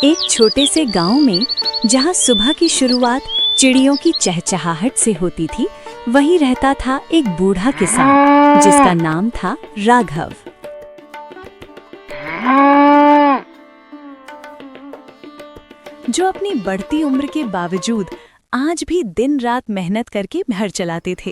एक छोटे से गांव में जहां सुबह की शुरुआत चिड़ियों की चहचहाहट से होती थी, वहीं रहता था एक बूढ़ा किसान जिसका नाम था राघव। जो अपनी बढ़ती उम्र के बावजूद आज भी दिन रात मेहनत करके घर चलाते थे।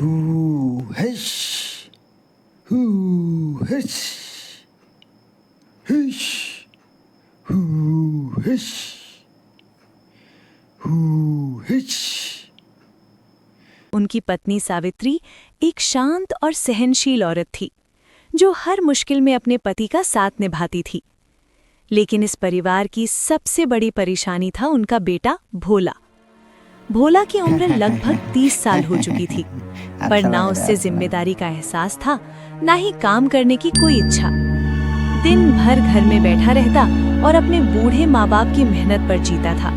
उनकी पत्नी सावित्री एक शांत और सहनशील औरत थी, जो हर मुश्किल में अपने पति का साथ निभाती थी। लेकिन इस परिवार की सबसे बड़ी परेशानी था उनका बेटा भोला। भोला की उम्र लगभग 30 साल हो चुकी थी, पर ना उससे जिम्मेदारी का एहसास था, ना ही काम करने की कोई इच्छा। दिन भर घर में बैठा रहता और अपने बूढ़े माँ बाप की मेहनत पर जीता था।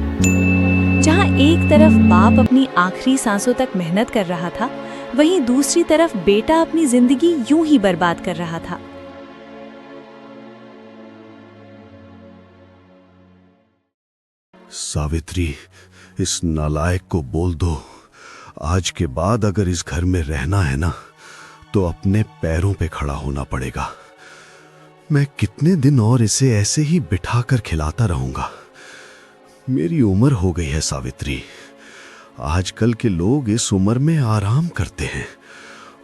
जहाँ एक तरफ बाप अपनी आखिरी सांसों तक मेहनत कर रहा था, वहीं दूसरी तरफ बेटा अपनी जिंदगी यूं ही बर्बाद कर रहा था। सावित्री, इस नालायक को बोल दो, आज के बाद अगर इस घर में रहना है ना, तो अपने पैरों पे खड़ा होना पड़ेगा। मैं कितने दिन और इसे ऐसे ही बिठाकर खिलाता रहूंगा। मेरी उम्र हो गई है सावित्री। आजकल के लोग इस उम्र में आराम करते हैं,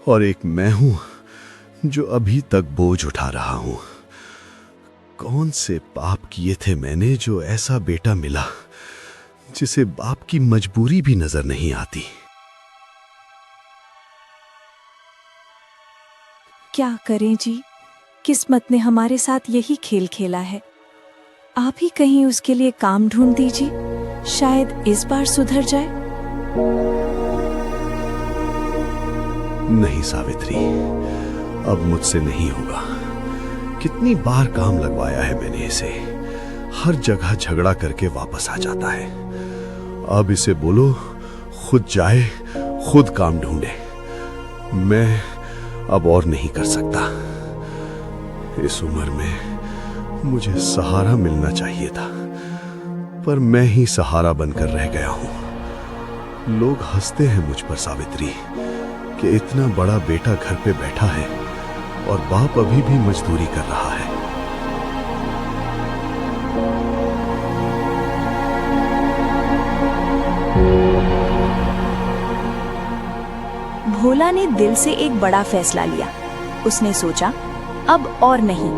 और एक मैं हूं जो अभी तक बोझ उठा रहा हूं। कौन से पाप किए थे मैंने जो ऐसा बेटा मिला जिसे बाप की मजबूरी भी नजर नहीं आती। क्या करें जी, किस्मत ने हमारे साथ यही खेल खेला है। आप ही कहीं उसके लिए काम ढूंढ दीजिए, शायद इस बार सुधर जाए। नहीं सावित्री, अब मुझसे नहीं होगा। कितनी बार काम लगवाया है मैंने इसे, हर जगह झगड़ा करके वापस आ जाता है। अब इसे बोलो खुद जाए, खुद काम ढूंढे। मैं अब और नहीं कर सकता। इस उम्र में मुझे सहारा मिलना चाहिए था, पर मैं ही सहारा बनकर रह गया हूं। लोग हंसते हैं मुझ पर सावित्री कि इतना बड़ा बेटा घर पे बैठा है और बाप अभी भी मजदूरी कर रहा है। भोला ने दिल से एक बड़ा फैसला लिया। उसने सोचा, अब और नहीं,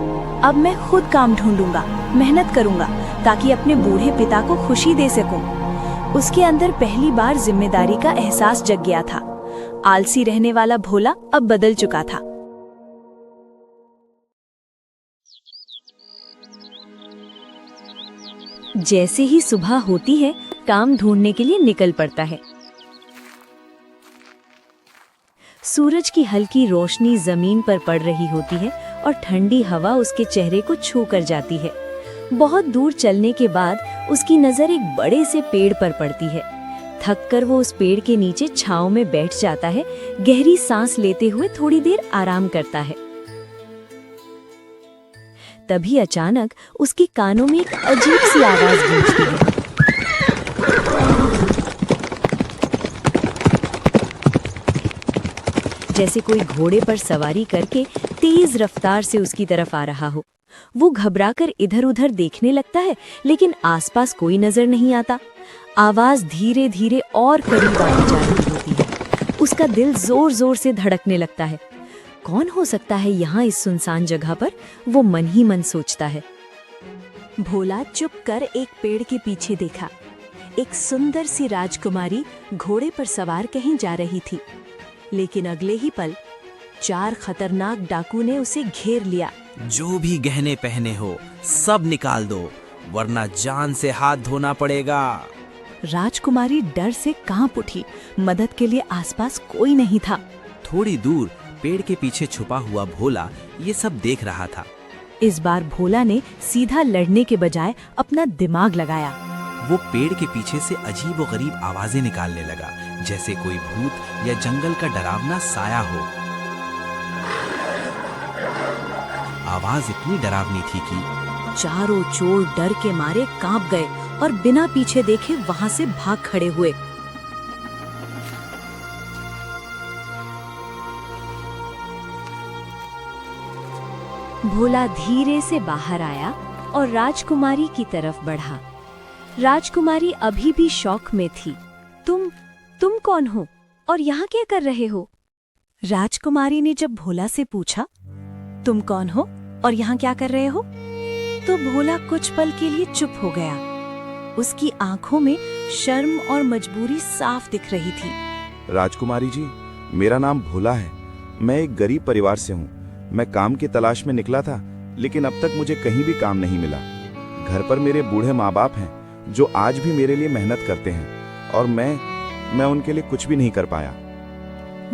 अब मैं खुद काम ढूंढूंगा, मेहनत करूंगा ताकि अपने बूढ़े पिता को खुशी दे सकूं। उसके अंदर पहली बार जिम्मेदारी का एहसास जग गया था। आलसी रहने वाला भोला अब बदल चुका था। जैसे ही सुबह होती है, काम ढूंढने के लिए निकल पड़ता है। सूरज की हल्की रोशनी जमीन पर पड़ रही होती है और ठंडी हवा उसके चेहरे को छू कर जाती है। बहुत दूर चलने के बाद उसकी नजर एक बड़े से पेड़ पर पड़ती है। थककर वो उस पेड़ के नीचे छांव में बैठ जाता है, गहरी सांस लेते हुए थोड़ी देर आराम करता है। तभी अचानक उसके कानों में एक अजीब सी आवाज गूंजती है। जैसे कोई घोड़े पर सवारी करके तेज रफ्तार से उसकी तरफ आ रहा हो। वो घबराकर इधर-उधर देखने लगता है, लेकिन आसपास कोई नजर नहीं आता। आवाज धीरे धीरे और करीब आती जा रही होती है। उसका दिल जोर जोर से धड़कने लगता है। कौन हो सकता है यहाँ इस सुनसान जगह पर? वो मन ही मन सोचता है। भोला चुप कर एक पेड़ के पीछे देखा। एक सुंदर सी राजकुमारी घोड़े पर सवार कहीं जा रही थी, लेकिन अगले ही पल 4 खतरनाक डाकू ने उसे घेर लिया। जो भी गहने पहने हो सब निकाल दो, वरना जान से हाथ धोना पड़ेगा। राजकुमारी डर से कांप उठी। मदद के लिए आसपास कोई नहीं था। थोड़ी दूर पेड़ के पीछे छुपा हुआ भोला ये सब देख रहा था। इस बार भोला ने सीधा लड़ने के बजाय अपना दिमाग लगाया। वो पेड़ के पीछे से अजीब व गरीब आवाजें निकालने लगा, जैसे कोई भूत या जंगल का डरावना साया हो। आवाज इतनी डरावनी थी कि चारों चोर डर के मारे कांप गए और बिना पीछे देखे वहां से भाग खड़े हुए। भोला धीरे से बाहर आया और राजकुमारी की तरफ बढ़ा। राजकुमारी अभी भी शौक में थी। तुम कौन हो और यहाँ क्या कर रहे हो? राजकुमारी ने जब भोला से पूछा, तुम कौन हो और यहाँ क्या कर रहे हो, तो भोला कुछ पल के लिए चुप हो गया। उसकी आंखों में शर्म और मजबूरी साफ दिख रही थी। राजकुमारी जी, मेरा नाम भोला है। मैं एक गरीब परिवार से हूँ। मैं काम की तलाश में निकला था, लेकिन अब तक मुझे कहीं भी काम नहीं मिला। घर पर मेरे बूढ़े माँ बाप हैं जो आज भी मेरे लिए मेहनत करते हैं, और मैं उनके लिए कुछ भी नहीं कर पाया।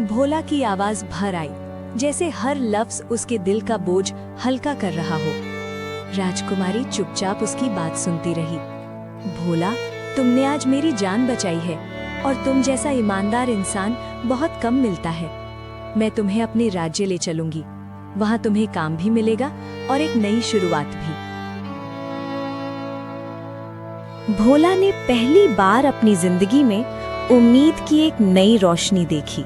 भोला की आवाज भर आई, जैसे हर लफ्ज उसके दिल का बोझ हल्का कर रहा हो। राजकुमारी चुपचाप उसकी बात सुनती रही। भोला, तुमने आज मेरी जान बचाई है, और तुम जैसा ईमानदार इंसान बहुत कम मिलता है। मैं तुम्हें अपने राज्य ले चलूंगी। वहां तुम्हें काम भी मिलेगा और एक नई शुरुआत भी। भोला ने पहली बार अपनी जिंदगी में उम्मीद की एक नई रोशनी देखी।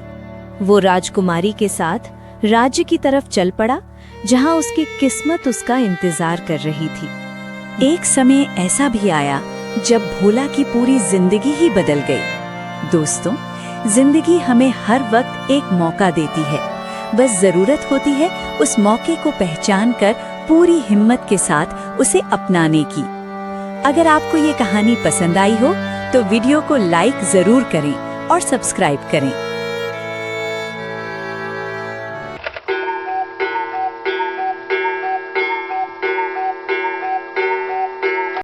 वो राजकुमारी के साथ राज्य की तरफ चल पड़ा, जहां उसकी किस्मत उसका इंतजार कर रही थी। एक समय ऐसा भी आया जब भोला की पूरी जिंदगी ही बदल गई। दोस्तों, जिंदगी हमें हर वक्त एक मौका देती है। बस जरूरत होती है उस मौके को पहचान कर पूरी हिम्मत के साथ उसे अपनाने की। अगर आपको ये कहानी पसंद आई हो तो वीडियो को लाइक जरूर करें और सब्सक्राइब करें।